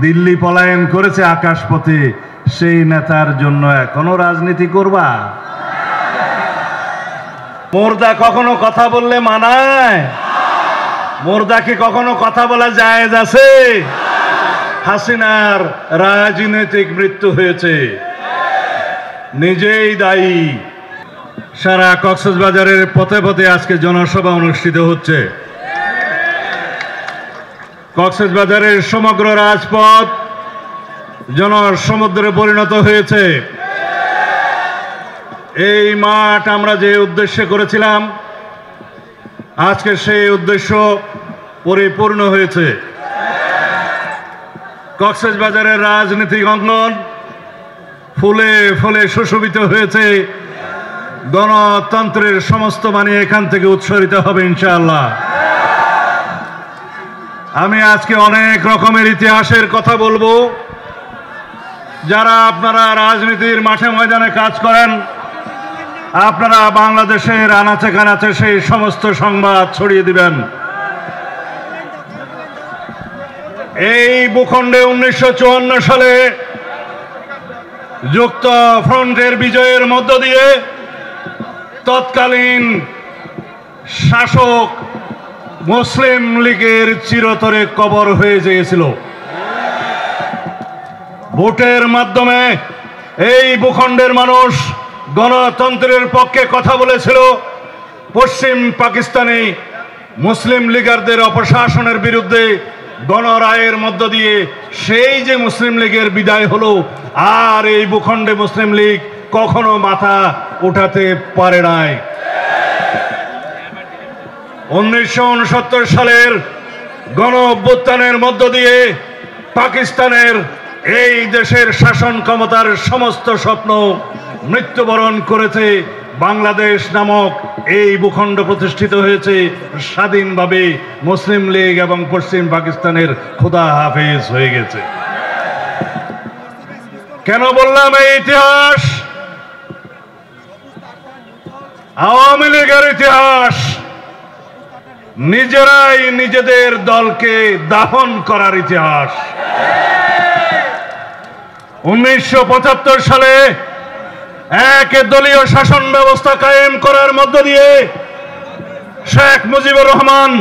দিল্লি পলায়ন করেছে আকাশপথে, সেই নেতার জন্য এখনো রাজনীতি করবা? মুর্দা কখনো কথা বললে মানায়? মুর্দাকে কখনো কথা বলা জায়েজ আছে? হাসিনার রাজনৈতিক মৃত্যু হয়েছে, নিজেই দায়ী। সারা কক্সবাজারের পথে পথে আজকে জনসভা অনুষ্ঠিত হচ্ছে। কক্সবাজারের সমগ্র রাজপথ জনসমুদ্রে পরিণত হয়েছে। এই মাঠ আমরা যে উদ্দেশ্যে করেছিলাম, আজকে সেই উদ্দেশ্য পরিপূর্ণ হয়েছে। কক্সবাজারের রাজনীতিক অঙ্গন ফুলে ফুলে সুশোভিত হয়েছে। গণতন্ত্রের সমস্ত বাণী এখান থেকে উৎসরিত হবে ইনশাআল্লাহ। আমি আজকে অনেক রকমের ইতিহাসের কথা বলবো। যারা আপনারা রাজনীতির মাঠে ময়দানে কাজ করেন, আপনারা বাংলাদেশের আনাচে কানাচে সেই সমস্ত সংবাদ ছড়িয়ে দিবেন। এই ভূখণ্ডে 1954 সালে যুক্ত ফ্রন্টের বিজয়ের মধ্য দিয়ে তৎকালীন শাসক মুসলিম লীগের চিরতরে কবর হয়ে গিয়েছিল। ভোটের মাধ্যমে এই ভূখণ্ডের মানুষ গণতন্ত্রের পক্ষে কথা বলেছিল। পশ্চিম পাকিস্তানি মুসলিম লীগারদের অপশাসনের বিরুদ্ধে গণরায়ের মধ্য দিয়ে সেই যে মুসলিম লীগের বিদায় হলো, আর এই ভূখণ্ডে মুসলিম লীগ কখনো মাথা উঠাতে পারে নাই। 1969 সালের গণ অভ্যুত্থানের মধ্য দিয়ে পাকিস্তানের এই দেশের শাসন ক্ষমতার সমস্ত স্বপ্ন মৃত্যুবরণ করেছে। বাংলাদেশ নামক এই ভূখণ্ড প্রতিষ্ঠিত হয়েছে স্বাধীনভাবে। মুসলিম লীগ এবং পশ্চিম পাকিস্তানের খোদা হাফেজ হয়ে গেছে। কেন বললাম এই ইতিহাস? আওয়ামী লীগের ইতিহাস নিজেরাই নিজেদের দলকে দাফন করার ইতিহাস। 1975 সালে এক দলীয় শাসন ব্যবস্থা কায়েম করার মধ্য দিয়ে শেখ মুজিবুর রহমান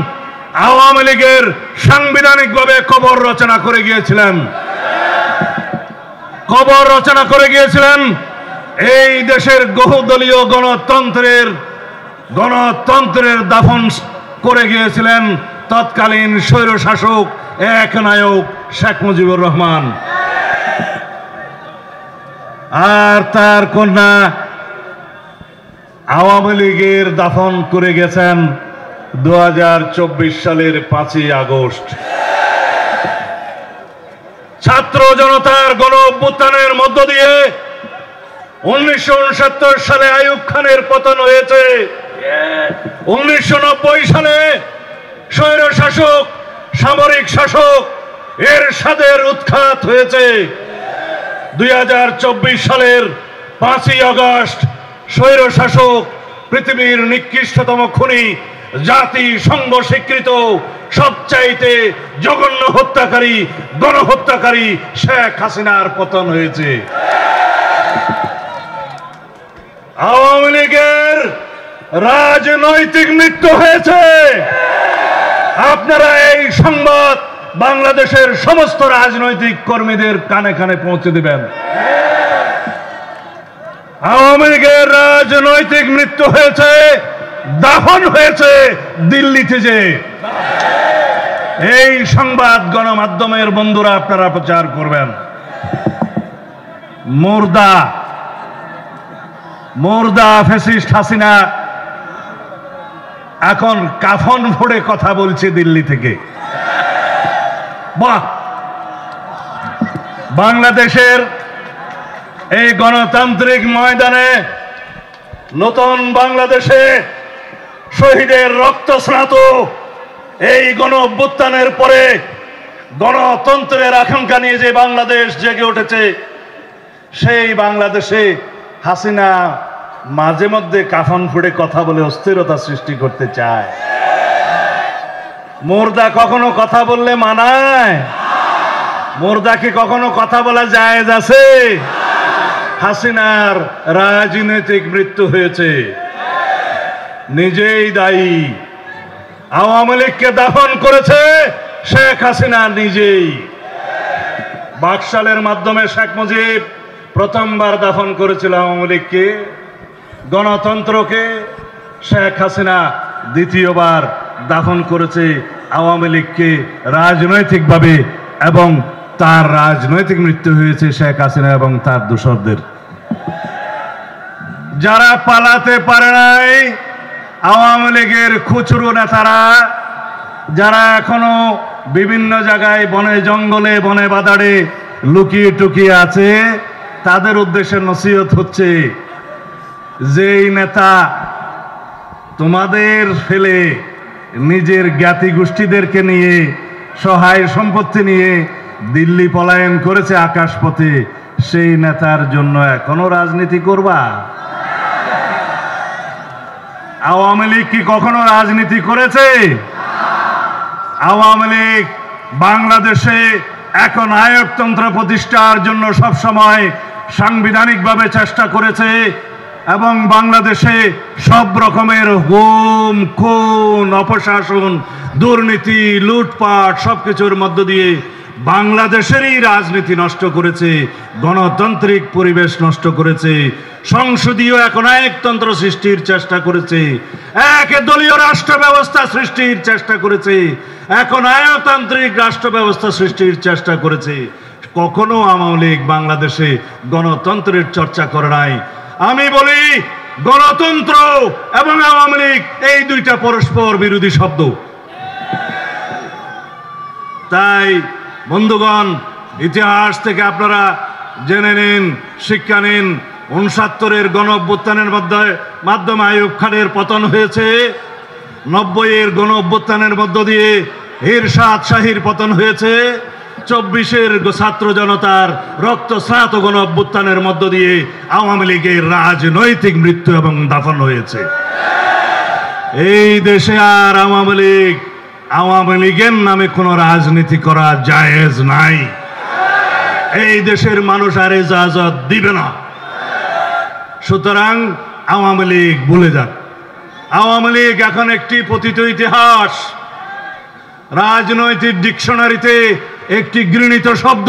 আওয়ামী লীগের সাংবিধানিকভাবে কবর রচনা করে গিয়েছিলেন। কবর রচনা করে গিয়েছিলেন এই দেশের বহুদলীয় গণতন্ত্রের দাফন করে গিয়েছিলেন তৎকালীন স্বৈর শাসক এক নায়ক শেখ মুজিবুর রহমান। আর তার কন্যা আওয়ামী লীগের দাফন করে গেছেন 2024 সালের 5ই আগস্ট। ছাত্র জনতার গণ অভ্যুত্থানের মধ্য দিয়ে 1969 সালে আইয়ুব খানের পতন হয়েছে। 1990 সালে স্বৈর শাসক সামরিক শাসক এরশাদের উৎখাত হয়েছে। 2024 সালের 5ই আগস্ট স্বৈর শাসক পৃথিবীর নিকৃষ্টতম খুনি, জাতিসংঘ স্বীকৃত সবচাইতে জঘন্য হত্যাকারী, গণহত্যাকারী শেখ হাসিনার পতন হয়েছে। আওয়ামী লীগের রাজনৈতিক মৃত্যু হয়েছে। আপনারা এই সংবাদ বাংলাদেশের সমস্ত রাজনৈতিক কর্মীদের কানে কানে পৌঁছে দিবেন। আওয়ামী লীগের রাজনৈতিক মৃত্যু হয়েছে, দাফন হয়েছে দিল্লিতে। যে এই সংবাদ গণমাধ্যমের বন্ধুরা আপনারা প্রচার করবেন। মুর্দা ফ্যাসিস্ট হাসিনা এখন কাফন ফোড়ে কথা বলছে দিল্লি থেকে। বাহ! বাংলাদেশের এই গণতান্ত্রিক ময়দানে নতুন বাংলাদেশে শহীদের রক্তস্নাত এই গণ অভ্যুত্থানের পরে গণতন্ত্রের আকাঙ্ক্ষা নিয়ে যে বাংলাদেশ জেগে উঠেছে, সেই বাংলাদেশে হাসিনা মাঝে মধ্যে কাফন ফুড়ে কথা বলে অস্থিরতা সৃষ্টি করতে চায়। মুর্দা কখনো কথা বললে মানায়? মুর্দা কি কখনো কথা বলা জায়েজ আছে? হাসিনার রাজনৈতিক মৃত্যু হয়েছে, নিজেই দায়ী। আওয়ামী লীগকে দাফন করেছে শেখ হাসিনা নিজেই। বাকশালের মাধ্যমে শেখ মুজিব প্রথমবার দাফন করেছিল আওয়ামী লীগকে, গণতন্ত্রকে। শেখ হাসিনা দ্বিতীয়বার দাফন করেছে আওয়ামী লীগকে রাজনৈতিকভাবে, এবং তার রাজনৈতিক মৃত্যু হয়েছে শেখ হাসিনা এবং তার দোসরদের। যারা পালাতে পারে নাই আওয়ামী লীগের খুচরো নেতারা, যারা এখনো বিভিন্ন জায়গায় বনে জঙ্গলে বনে বাদাড়ে লুকিয়ে টুকিয়ে আছে, তাদের উদ্দেশ্যে নসিহত হচ্ছে, যেই নেতা তোমাদের ফেলে নিজের জ্ঞাতি গোষ্ঠীদেরকে নিয়ে সহায় সম্পত্তি নিয়ে দিল্লি পলায়ন করেছে আকাশপথে, সেই নেতার জন্য এখনো রাজনীতি করবা? আওয়ামী লীগ কি কখনো রাজনীতি করেছে? আওয়ামী লীগ বাংলাদেশে এখন নায়কতন্ত্র প্রতিষ্ঠার জন্য সবসময় সাংবিধানিকভাবে চেষ্টা করেছে, এবং বাংলাদেশে সব রকমের গুম খুন অপশাসন দুর্নীতি লুটপাট সবকিছুর মধ্য দিয়ে বাংলাদেশেরই রাজনীতি নষ্ট করেছে, গণতান্ত্রিক পরিবেশ নষ্ট করেছে, সংসদীয় একনায়কতন্ত্র সৃষ্টির চেষ্টা করেছে, এক দলীয় রাষ্ট্র ব্যবস্থা সৃষ্টির চেষ্টা করেছে, একনায়কতান্ত্রিক রাষ্ট্র ব্যবস্থা সৃষ্টির চেষ্টা করেছে। কখনো আওয়ামী লীগ বাংলাদেশে গণতন্ত্রের চর্চা করে নাই। আমি বলি, গণতন্ত্র এবং আওয়ামী লীগ এই দুইটা পরস্পর বিরোধী শব্দ। তাই বন্ধুগণ, ইতিহাস থেকে আপনারা জেনে নিন, শিক্ষা নিন। 69-এর গণ অভ্যুত্থানের মাধ্যমে আইয়ুব খানের পতন হয়েছে, 90-এর গণ অভ্যুত্থানের মধ্য দিয়ে এরশাদ শাহীর পতন হয়েছে, 24-এর ছাত্র জনতার রক্তস্নাত গণ অভ্যুত্থানের মধ্য দিয়ে আওয়ামী লীগের রাজনৈতিক মৃত্যু এবং দাফন হয়েছে। এই দেশে আর আওয়ামী লীগের নামে কোনো রাজনীতি করা জায়েজ নাই। এই দেশের মানুষ আর ইজাজত দিবে না। সুতরাং আওয়ামী লীগ ভুলে যান। আওয়ামী লীগ এখন একটি পতিত ইতিহাস, রাজনৈতিক ডিকশনারিতে একটি ঘৃণিত শব্দ।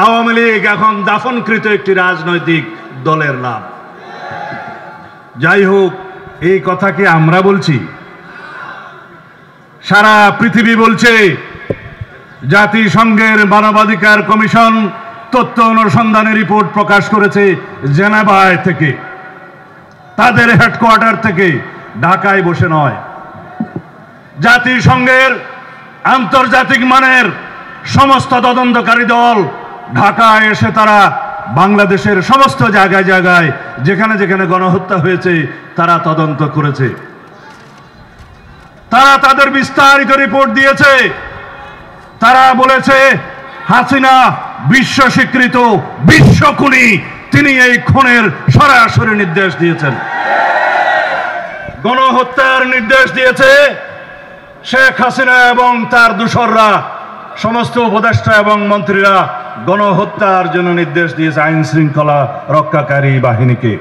আওয়ামী লীগ এখন দাফনকৃত একটি রাজনৈতিক দলের নাম। যাই হোক, এই কথা কি আমরা বলছি? সারা পৃথিবী বলছে। জাতিসংঘের মানবাধিকার কমিশন তথ্য অনুসন্ধানী রিপোর্ট প্রকাশ করেছে জেনেভায় থেকে, তাদের হেডকোয়ার্টার থেকে, ঢাকায় বসে নয়। জাতিসংঘের আন্তর্জাতিক মানের সমস্ত তদন্তকারী দল ঢাকায় এসে তারা বাংলাদেশের সমস্ত জায়গায় জায়গায় যেখানে যেখানে গণহত্যা হয়েছে তারা তদন্ত করেছে। তারা তাদের বিস্তারিত রিপোর্ট দিয়েছে। তারা বলেছে হাসিনা বিশ্ব স্বীকৃত বিশ্বখুনি, তিনি এই খুনের সরাসরি নির্দেশ দিয়েছেন, গণহত্যার নির্দেশ দিয়েছে। শেখ হাসিনা এবং তার দোসররা, সমস্ত উপদেষ্টা এবং মন্ত্রীরা গণহত্যার জন্য নির্দেশ দিয়েছে আইন শৃঙ্খলা রক্ষাকারী বাহিনীকে।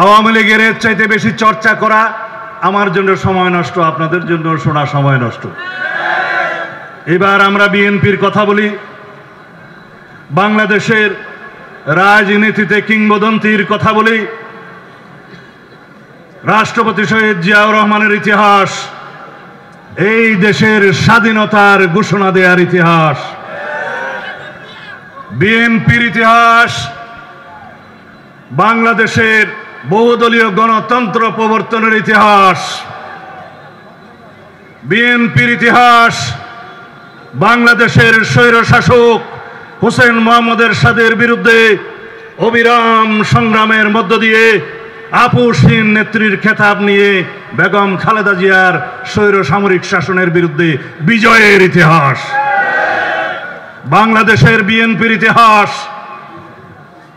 আওয়ামী লীগের এর চাইতে বেশি চর্চা করা আমার জন্য সময় নষ্ট, আপনাদের জন্য শোনা সময় নষ্ট। এবার আমরা বিএনপির কথা বলি। বাংলাদেশের রাজনীতিতে কিংবদন্তির কথা বলি। রাষ্ট্রপতি শহীদ জিয়াউর রহমানের ইতিহাস, এই দেশের স্বাধীনতার ঘোষণা দেওয়ার ইতিহাস, বিএনপির ইতিহাস, বাংলাদেশের বহুদলীয় গণতন্ত্র প্রবর্তনের ইতিহাস, বিএনপির ইতিহাস, বাংলাদেশের স্বৈরশাসক হোসেন মোহাম্মদ এরশাদের বিরুদ্ধে অবিরাম সংগ্রামের মধ্য দিয়ে আপসহীন নেত্রীর খেতাব নিয়ে বেগম খালেদা জিয়ার স্বৈর সামরিক শাসনের বিরুদ্ধে বিজয়ের ইতিহাস, বাংলাদেশের বিএনপির ইতিহাস,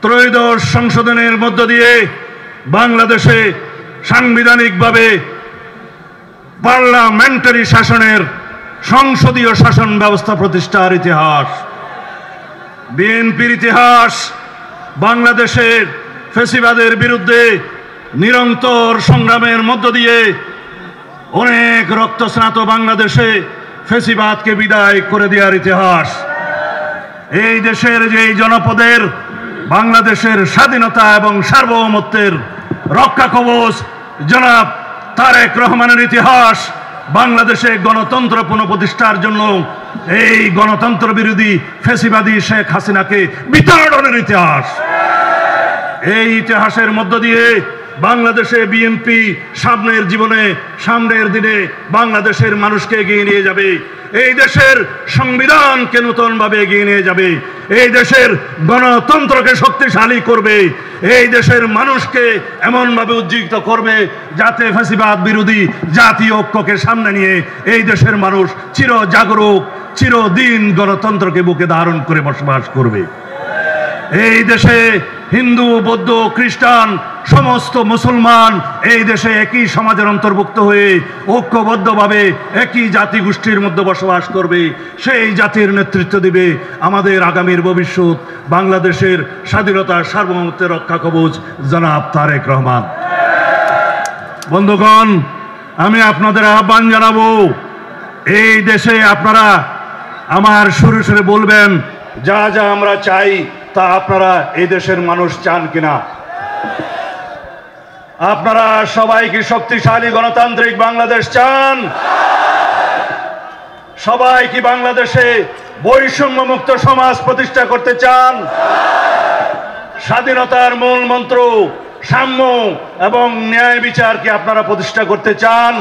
ত্রয়োদশ সংশোধনের মধ্য দিয়ে বাংলাদেশে সাংবিধানিকভাবে পার্লামেন্টারি শাসনের সংসদীয় শাসন ব্যবস্থা প্রতিষ্ঠার ইতিহাস, বিএনপির ইতিহাস বাংলাদেশের ফ্যাসিবাদের বিরুদ্ধে নিরন্তর সংগ্রামের মধ্য দিয়ে অনেক রক্তস্নাত বাংলাদেশে ফ্যাসিবাদকে বিদায় করে দেওয়ার ইতিহাস। এই দেশের যে জনপদের বাংলাদেশের স্বাধীনতা এবং সার্বভৌমত্বের রক্ষা কবচ জনাব তারেক রহমানের ইতিহাস, বাংলাদেশে গণতন্ত্র পুনঃপ্রতিষ্ঠার জন্য এই গণতন্ত্র বিরোধী ফ্যাসিবাদী শেখ হাসিনাকে বিতাড়নের ইতিহাস। এই ইতিহাসের মধ্য দিয়ে বাংলাদেশে বিএনপি সামনের দিনে বাংলাদেশের মানুষকে এগিয়ে নিয়ে যাবে, এই দেশের সংবিধানকে নতুনভাবে এগিয়ে নিয়ে যাবে, এই দেশের গণতন্ত্রকে শক্তিশালী করবে, এই দেশের মানুষকে এমনভাবে উজ্জীবিত করবে যাতে ফ্যাসিবাদ বিরোধী জাতীয় ঐক্যকে সামনে নিয়ে এই দেশের মানুষ চির জাগরুক, চিরদিন গণতন্ত্রকে বুকে ধারণ করে বসবাস করবে। এই দেশে হিন্দু, বৌদ্ধ, খ্রিস্টান সমস্ত মুসলমান এই দেশে একই সমাজের অন্তর্ভুক্ত হয়ে ঐক্যবদ্ধভাবে একই জাতিগোষ্ঠীর মধ্যে বসবাস করবে। সেই জাতির নেতৃত্ব দিবে আমাদের আগামীর ভবিষ্যৎ বাংলাদেশের স্বাধীনতা সার্বভৌমত্বের রক্ষা কবচ জনাব তারেক রহমান। বন্ধুগণ, আমি আপনাদের আহ্বান জানাবো, এই দেশে আপনারা আমার সুরে সুরে বলবেন যা যা আমরা চাই তা আপনারা এই দেশের মানুষ চান কিনা। আপনারা সবাই কি শক্তিশালী গণতান্ত্রিক বাংলাদেশ চান? সবাই কি বাংলাদেশে বৈষম্যমুক্ত সমাজ প্রতিষ্ঠা করতে চান? স্বাধীনতার মূল মন্ত্র সাম্য এবং ন্যায় বিচার কি আপনারা প্রতিষ্ঠা করতে চান?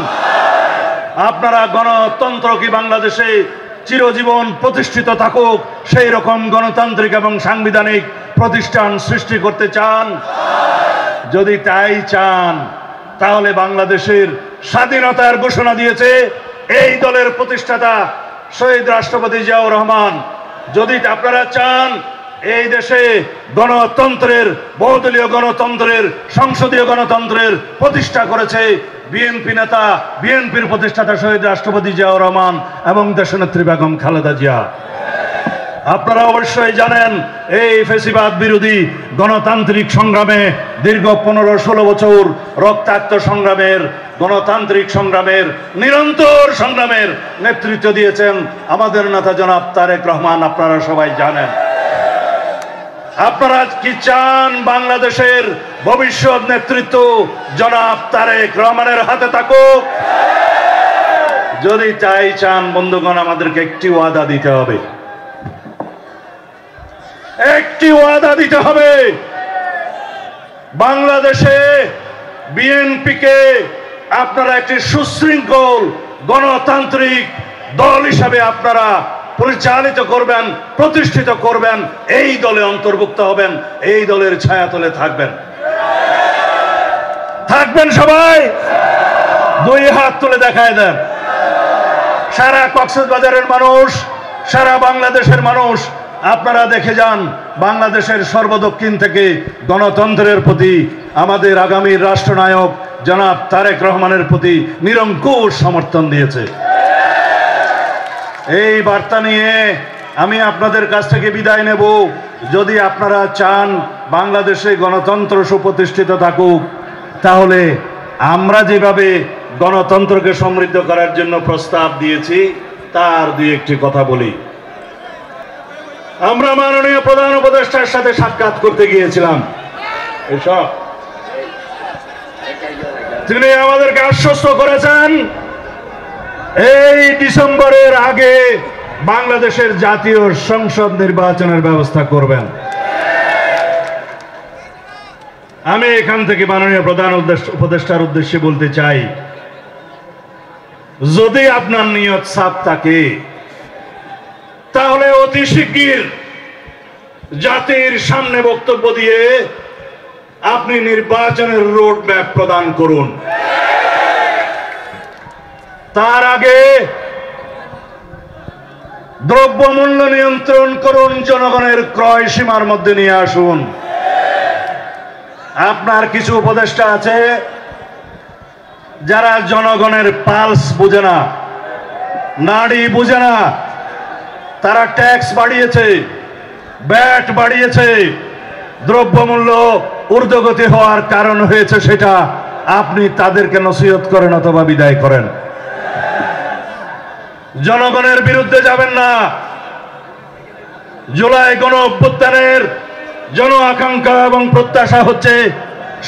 আপনারা গণতন্ত্র কি বাংলাদেশে চিরজীবন প্রতিষ্ঠিত থাকুক সেই রকম গণতান্ত্রিক এবং সাংবিধানিক প্রতিষ্ঠান সৃষ্টি করতে চান? যদি তাই চান তাহলে বাংলাদেশের স্বাধীনতার ঘোষণা দিয়েছে এই দলের প্রতিষ্ঠাতা শহীদ রাষ্ট্রপতি জিয়াউর রহমান। যদি আপনারা চান এই দেশে গণতন্ত্রের, বহুদলীয় গণতন্ত্রের, সংসদীয় গণতন্ত্রের প্রতিষ্ঠা করেছে বিএনপি নেতা, বিএনপির প্রতিষ্ঠাতা শহীদ রাষ্ট্রপতি জিয়াউর রহমান এবং দেশনেত্রী বেগম খালেদা জিয়া। আপনারা অবশ্যই জানেন এই ফ্যাসিবাদ বিরোধী গণতান্ত্রিক সংগ্রামে দীর্ঘ 15-16 বছর রক্তাক্ত সংগ্রামের, গণতান্ত্রিক সংগ্রামের, নিরন্তর সংগ্রামের নেতৃত্ব দিয়েছেন আমাদের নেতা জনাব তারেক রহমান। আপনারা সবাই জানেন। আপনারা কি চান বাংলাদেশের ভবিষ্যৎ নেতৃত্ব জনাব তারেক রহমানের হাতে থাকুক? যদি তাই চান বন্ধুগণ, আমাদেরকে একটি ওয়াদা দিতে হবে, একটি ওয়াদা দিতে হবে। বাংলাদেশে বিএনপিকে আপনারা একটি সুশৃঙ্খল গণতান্ত্রিক দল হিসাবে আপনারা পরিচালিত করবেন, প্রতিষ্ঠিত করবেন, এই দলে অন্তর্ভুক্ত হবেন, এই দলের ছায়াতলে থাকবেন। থাকবেন সবাই? দুই হাত তুলে দেখায় দেন। সারা কক্সবাজারের মানুষ, সারা বাংলাদেশের মানুষ আপনারা দেখে যান, বাংলাদেশের সর্বদক্ষিণ থেকে গণতন্ত্রের প্রতি আমাদের আগামীর রাষ্ট্রনায়ক জনাব তারেক রহমানের প্রতি নিরঙ্কুশ সমর্থন দিয়েছে। এই বার্তা নিয়ে আমি আপনাদের কাছ থেকে বিদায় নেব। যদি আপনারা চান বাংলাদেশে গণতন্ত্র সুপ্রতিষ্ঠিত থাকুক, তাহলে আমরা যেভাবে গণতন্ত্রকে সমৃদ্ধ করার জন্য প্রস্তাব দিয়েছি তার দুই একটি কথা বলি। আমরা মাননীয় প্রধান উপদেষ্টার সাথে সাক্ষাৎ করতে গিয়েছিলাম। এসব তিনি আমাদেরকে আশ্বস্ত করেছেন এই ডিসেম্বরের আগে বাংলাদেশের জাতীয় সংসদ নির্বাচনের ব্যবস্থা করবেন। আমি এখান থেকে মাননীয় প্রধান উপদেষ্টার উদ্দেশ্যে বলতে চাই, যদি আপনার নিয়ত সাফ থাকে তাহলে অতি শিগগির জাতির সামনে বক্তব্য দিয়ে আপনি নির্বাচনের রোড ম্যাপ প্রদান করুন। তার আগে দ্রব্যমূল্য নিয়ন্ত্রণ করুন, জনগণের ক্রয় সীমার মধ্যে নিয়ে আসুন। আপনার কিছু উপদেষ্টা আছে যারা জনগণের পালস বোঝে না, নাড়ি বুঝে না, তারা ট্যাক্স বাড়িয়েছে, ব্যাট বাড়িয়েছে, দ্রব্যমূল্য ঊর্ধ্বগতি হওয়ার কারণ হয়েছে সেটা আপনি তাদেরকে নসিহত করেন অথবা বিদায় করেন। জনগণের বিরুদ্ধে যাবেন না। জুলাই গণ অভ্যুত্থানের জন আকাঙ্ক্ষা এবং প্রত্যাশা হচ্ছে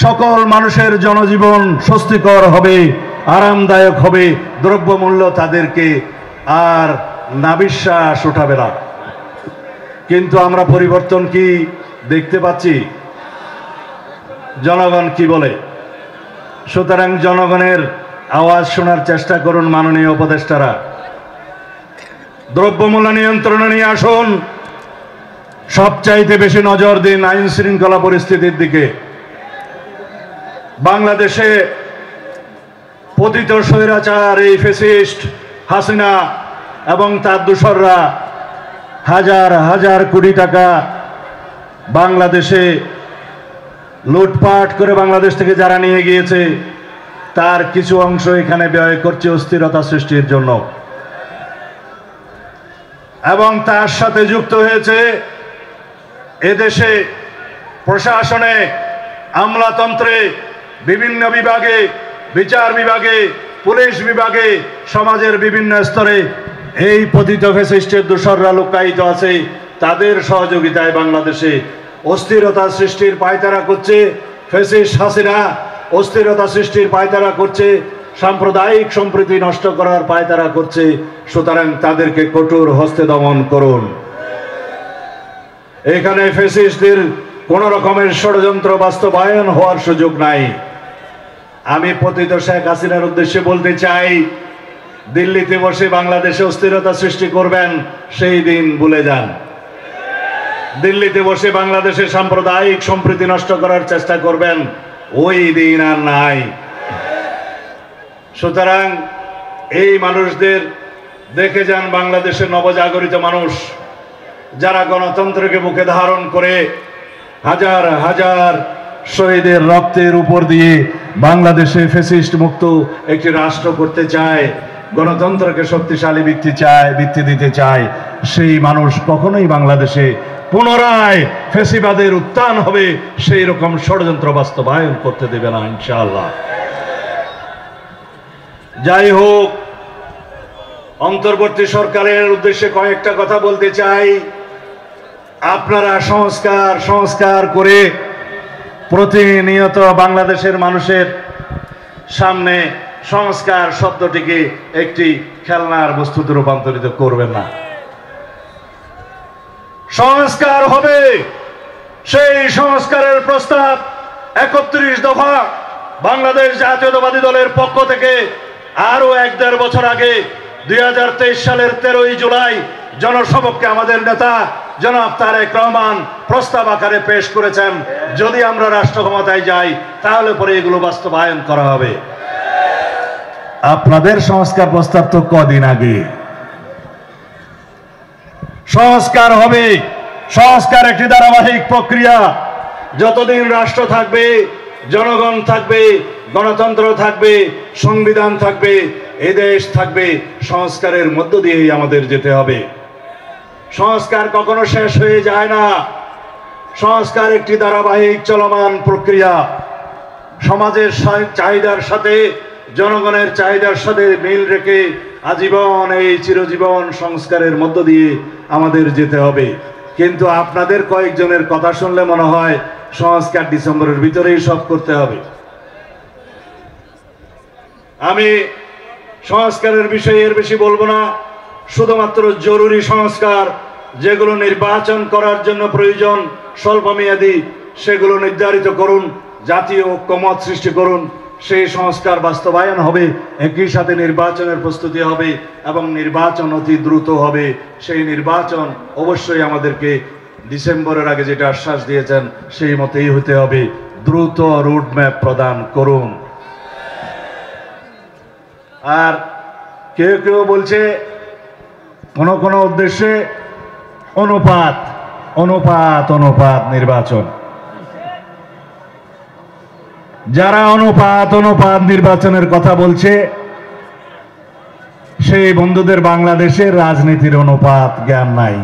সকল মানুষের জনজীবন স্বস্তিকর হবে, আরামদায়ক হবে, দ্রব্যমূল্য তাদেরকে আর নাবিশ্বাস উঠাবে না। কিন্তু আমরা পরিবর্তন কি দেখতে পাচ্ছি? জনগণ কি বলে? সুতরাং জনগণের আওয়াজ শোনার চেষ্টা করুন মাননীয় উপদেষ্টারা। দ্রব্যমূল্য নিয়ন্ত্রণে নিয়ে আসুন। সবচাইতে বেশি নজর দিন আইন শৃঙ্খলা পরিস্থিতির দিকে। বাংলাদেশে পতিত স্বৈরাচার এই ফ্যাসিস্ট হাসিনা এবং তার দূষররা হাজার হাজার কোটি টাকা বাংলাদেশে লুটপাট করে বাংলাদেশ থেকে যারা নিয়ে গিয়েছে তার কিছু অংশ এখানে ব্যয় করছে অস্থিরতা সৃষ্টির জন্য, এবং তার সাথে যুক্ত হয়েছে এদেশে প্রশাসনে, আমলাতন্ত্রে, বিভিন্ন বিভাগে, বিচার বিভাগে, পুলিশ বিভাগে, সমাজের বিভিন্ন স্তরে এই পতিত ফ্যাসিস্টের দোসররা লুকায়িত আছে। তাদের সহযোগিতায় বাংলাদেশে অস্থিরতা সৃষ্টির পায়তারা করছে ফ্যাসিস্ট হাসিনা, অস্থিরতা সৃষ্টির পায়তারা করছে, সাম্প্রদায়িক সম্প্রীতি নষ্ট করার পায়তারা করছে। সুতরাং তাদেরকে কঠোর হস্তে দমন করুন। এখানে ফ্যাসিস্টদের কোন রকমের ষড়যন্ত্র বাস্তবায়ন হওয়ার সুযোগ নাই। আমি পতিত শেখ হাসিনার উদ্দেশ্যে বলতে চাই, দিল্লিতে বসে বাংলাদেশে অস্থিরতা সৃষ্টি করবেন সেই দিন ভুলে যান। দিল্লিতে বসে বাংলাদেশের সাম্প্রদায়িক সম্প্রীতি নষ্ট করার চেষ্টা করবেন, ওই দিন আর নাই। সুতরাং এই মানুষদের দেখে যান, বাংলাদেশের নবজাগরিত মানুষ যারা গণতন্ত্রকে বুকে ধারণ করে হাজার হাজার শহীদের রক্তের উপর দিয়ে বাংলাদেশে ফ্যাসিস্ট মুক্ত একটি রাষ্ট্র করতে চায়, গণতন্ত্রকে শক্তিশালী ভিত্তি দিতে চায়, সেই মানুষ কখনোই বাংলাদেশে পুনরায় ফ্যাসিবাদের উত্থান হবে সেই রকম ষড়যন্ত্র বাস্তবায়ন করতে দেবে না ইনশাআল্লাহ। যাই হোক, অন্তর্বর্তী সরকারের উদ্দেশ্যে কয়েকটা কথা বলতে চাই। আপনারা সংস্কার করে প্রতিনিয়ত বাংলাদেশের মানুষের সামনে সংস্কার শব্দটিকে একটি খেলনার বস্তুতে রূপান্তরিত করবেন না। সংস্কার হবে, সেই সংস্কারের প্রস্তাব 31 দফা বাংলাদেশ জাতীয়তাবাদী দলের পক্ষ থেকে আরো 1-1.5 বছর আগে 2023 সালের 13ই জুলাই জনসভাকে আমাদের নেতা জনাব তারেক রহমান প্রস্তাব আকারে পেশ করেছেন। যদি আমরা রাষ্ট্র ক্ষমতায় যাই তাহলে পরে এগুলো বাস্তবায়ন করা হবে। আপনাদের সংস্কার প্রস্তাব তো কদিন আগে। সংস্কার হবে, সংস্কার একটি ধারাবাহিক প্রক্রিয়া। যতদিন রাষ্ট্র থাকবে, জনগণ থাকবে, গণতন্ত্র থাকবে, সংবিধান থাকবে, এদেশ থাকবে, সংস্কারের মধ্য দিয়েই আমাদের যেতে হবে। সংস্কার কখনো শেষ হয়ে যায় না। সংস্কার একটি ধারাবাহিক চলমান প্রক্রিয়া। সমাজের চাহিদার সাথে, জনগণের চাহিদার সাথে মিল রেখে আজীবন এই চিরজীবন সংস্কারের মধ্য দিয়ে আমাদের যেতে হবে। কিন্তু আপনাদের কয়েকজনের কথা শুনলে মনে হয় সংস্কার ডিসেম্বরের ভিতরেই সব করতে হবে। আমি সংস্কারের বিষয়ে এর বেশি বলবো না। শুধুমাত্র জরুরি সংস্কার যেগুলো নির্বাচন করার জন্য প্রয়োজন, স্বল্পমেয়াদী, সেগুলো নির্ধারিত করুন, জাতীয় ঐক্যমত সৃষ্টি করুন, সেই সংস্কার বাস্তবায়ন হবে। একই সাথে নির্বাচনের প্রস্তুতি হবে এবং নির্বাচন অতি দ্রুত হবে। সেই নির্বাচন অবশ্যই আমাদেরকে ডিসেম্বরের আগে যেটা আশ্বাস দিয়েছেন সেই মতেই হতে হবে। দ্রুত রুটম্যাপ প্রদান করুন। আর কেউ কেউ বলছে কোন উদ্দেশ্যে অনুপাত নির্বাচন। যারা অনুপাত নির্বাচনের কথা বলছে সেই বন্ধুদের বাংলাদেশের রাজনীতির অনুপাত জ্ঞান নাই।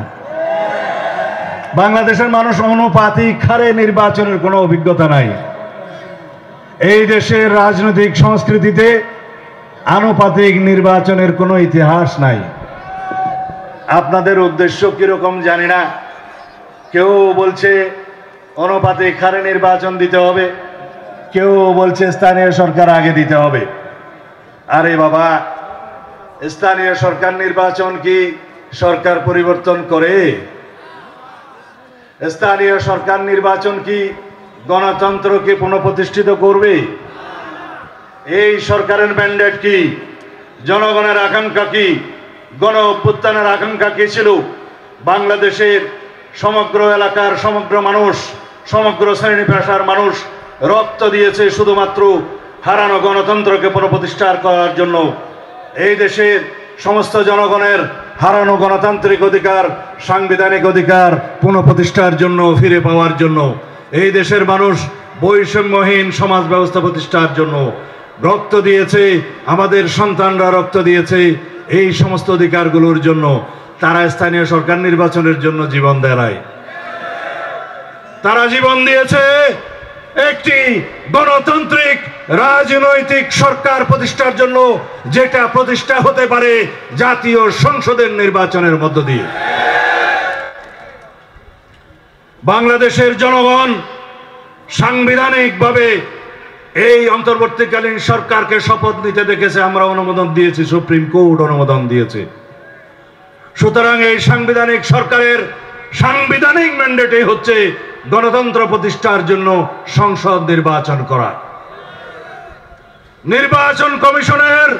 বাংলাদেশের মানুষ অনুপাতিক হারে নির্বাচনের কোনো অভিজ্ঞতা নাই। এই দেশের রাজনৈতিক সংস্কৃতিতে আনুপাতিক নির্বাচনের কোনো ইতিহাস নাই। আপনাদের উদ্দেশ্য কিরকম জানি না। কেউ বলছে অনুপাতিক হারে নির্বাচন দিতে হবে, কেউ বলছে স্থানীয় সরকার আগে দিতে হবে। আরে বাবা, স্থানীয় সরকার নির্বাচন কি সরকার পরিবর্তন করে? স্থানীয় সরকার নির্বাচন কি গণতন্ত্রকে পুনঃপ্রতিষ্ঠিত করবে? এই সরকারের ম্যান্ডেট কি? জনগণের আকাঙ্ক্ষা কি? গণ অভ্যুত্থানের আকাঙ্ক্ষা কি ছিল? বাংলাদেশের সমগ্র এলাকার সমগ্র মানুষ, সমগ্র শ্রেণী পেশার মানুষ রক্ত দিয়েছে শুধুমাত্র হারানো গণতন্ত্রকে পুনঃপ্রতিষ্ঠা করার জন্য। এই দেশের সমস্ত জনগণের হারানো গণতান্ত্রিক অধিকার, সাংবিধানিক অধিকার পুনঃপ্রতিষ্ঠার জন্য, ফিরে পাওয়ার জন্য। এই দেশের মানুষ বৈষম্যহীন সমাজ ব্যবস্থা প্রতিষ্ঠার জন্য রক্ত দিয়েছে। আমাদের সন্তানরা রক্ত দিয়েছে এই সমস্ত অধিকারগুলোর জন্য। তারা স্থানীয় সরকার নির্বাচনের জন্য জীবন দেয়। তারা জীবন দিয়েছে একটি গণতান্ত্রিক রাজনৈতিক সরকার প্রতিষ্ঠার জন্য, যেটা প্রতিষ্ঠা হতে পারে জাতীয় সংসদের নির্বাচনের মধ্য দিয়ে। বাংলাদেশের জনগণ সাংবিধানিকভাবে এই অন্তর্বর্তীকালীন সরকারকে শপথ নিতে দেখেছে। আমরা অনুমোদন দিয়েছি, সুপ্রিম কোর্ট অনুমোদন দিয়েছে। সুতরাং এই সাংবিধানিক সরকারের সাংবিধানিক ম্যান্ডেটই হচ্ছে গণতন্ত্র প্রতিষ্ঠার জন্য সংসদ নির্বাচন করা। নির্বাচন কমিশনের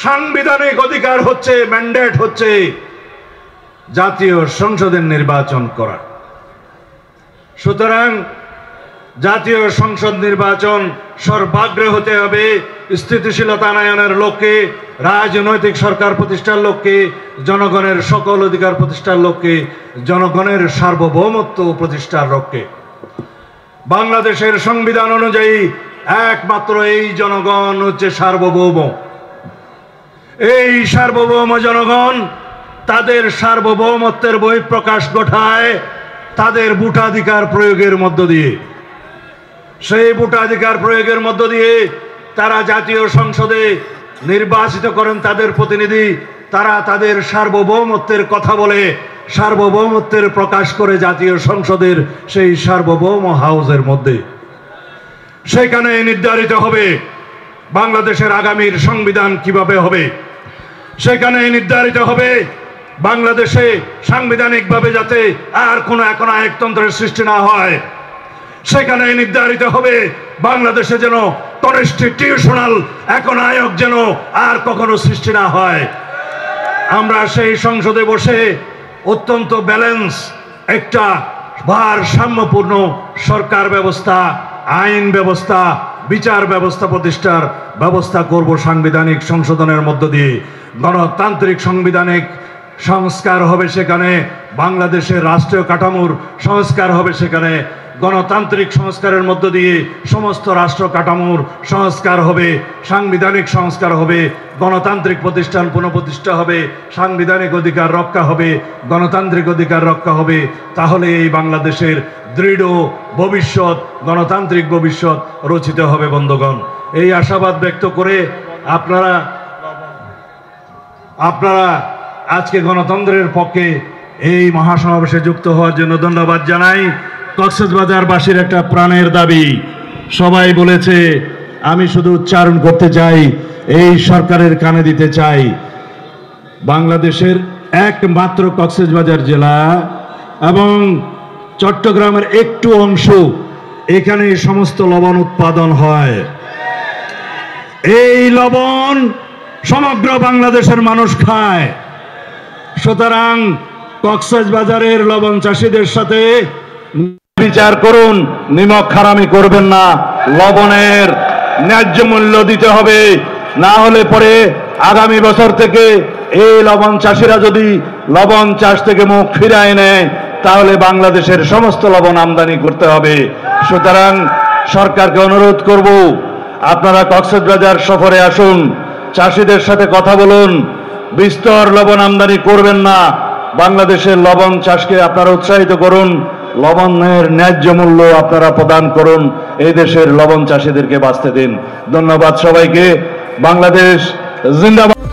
সাংবিধানিক অধিকার হচ্ছে, ম্যান্ডেট হচ্ছে জাতীয় সংসদের নির্বাচন করা। সুতরাং জাতীয় সংসদ নির্বাচন সর্বাগ্রে হতে হবে স্থিতিশীলতা আনয়নের লক্ষ্যে, রাজনৈতিক সরকার প্রতিষ্ঠার লক্ষ্যে, জনগণের সকল অধিকার প্রতিষ্ঠার লক্ষ্যে, জনগণের সার্বভৌমত্ব প্রতিষ্ঠার লক্ষ্যে। বাংলাদেশের সংবিধান অনুযায়ী একমাত্র এই জনগণ হচ্ছে সার্বভৌম। এই সার্বভৌম জনগণ তাদের সার্বভৌমত্বের বহিঃপ্রকাশ ঘটায় তাদের ভোটাধিকার প্রয়োগের মধ্য দিয়ে। সেই ভোটাধিকার প্রয়োগের মধ্য দিয়ে তারা জাতীয় সংসদে নির্বাচিত করেন তাদের প্রতিনিধি। তারা তাদের সার্বভৌমত্বের কথা বলে, সার্বভৌমত্বের প্রকাশ করে জাতীয় সংসদের সেই সার্বভৌম হাউসের মধ্যে। সেখানে নির্ধারিত হবে বাংলাদেশের আগামীর সংবিধান কিভাবে হবে। সেখানে নির্ধারিত হবে বাংলাদেশে সাংবিধানিকভাবে যাতে আর কোনো একনায়কতন্ত্রের সৃষ্টি না হয়। সেখানে নির্ধারিত হবে বাংলাদেশে যেন কনস্টিটিউশনাল একনায়ক যেন আর কখনো সৃষ্টি না হয়। আমরা সেই সংসদে বসে অত্যন্ত ব্যালেন্স একটা ভারসাম্যপূর্ণ সরকার ব্যবস্থা, আইন ব্যবস্থা, বিচার ব্যবস্থা প্রতিষ্ঠার ব্যবস্থা করব সাংবিধানিক সংশোধনের মধ্য দিয়ে। গণতান্ত্রিক সাংবিধানিক সংস্কার হবে সেখানে, বাংলাদেশের রাষ্ট্রীয় কাঠামোর সংস্কার হবে সেখানে, গণতান্ত্রিক সংস্কারের মধ্য দিয়ে সমস্ত রাষ্ট্র কাঠামোর সংস্কার হবে, সাংবিধানিক সংস্কার হবে, গণতান্ত্রিক প্রতিষ্ঠান পুনঃপ্রতিষ্ঠা হবে, সাংবিধানিক অধিকার রক্ষা হবে, গণতান্ত্রিক অধিকার রক্ষা হবে। তাহলে এই বাংলাদেশের দৃঢ় ভবিষ্যৎ, গণতান্ত্রিক ভবিষ্যৎ রচিত হবে। বন্ধুগণ, এই আশাবাদ ব্যক্ত করে আপনারা আজকে গণতন্ত্রের পক্ষে এই মহাসমাবেশে যুক্ত হওয়ার জন্য ধন্যবাদ জানাই। কক্সবাজারবাসীর একটা প্রাণের দাবি, সবাই বলেছে, আমি শুধু উচ্চারণ করতে চাই, এই সরকারের কানে দিতে চাই। বাংলাদেশের একমাত্র কক্সবাজার জেলা এবং চট্টগ্রামের একটু অংশ, এখানে সমস্ত লবণ উৎপাদন হয়। এই লবণ সমগ্র বাংলাদেশের মানুষ খায়। সুতরাং কক্সবাজারের লবণ চাষীদের সাথে বিচার করুন, নিমক হারামি করবেন না, লবণের ন্যায্য মূল্য দিতে হবে। না হলে পরে আগামী বছর থেকে এই লবণ চাষিরা যদি লবণ চাষ থেকে মুখ ফিরায় নেয়, তাহলে বাংলাদেশের সমস্ত লবণ আমদানি করতে হবে। সুতরাং সরকারকে অনুরোধ করব, আপনারা কক্সবাজার সফরে আসুন, চাষিদের সাথে কথা বলুন, বিস্তর লবণ আমদানি করবেন না। বাংলাদেশের লবণ চাষকে আপনারা উৎসাহিত করুন, লবণের ন্যায্য মূল্য আপনারা প্রদান করুন, এই দেশের লবণ চাষীদেরকে বাঁচতে দিন। ধন্যবাদ সবাইকে। বাংলাদেশ জিন্দাবাদ।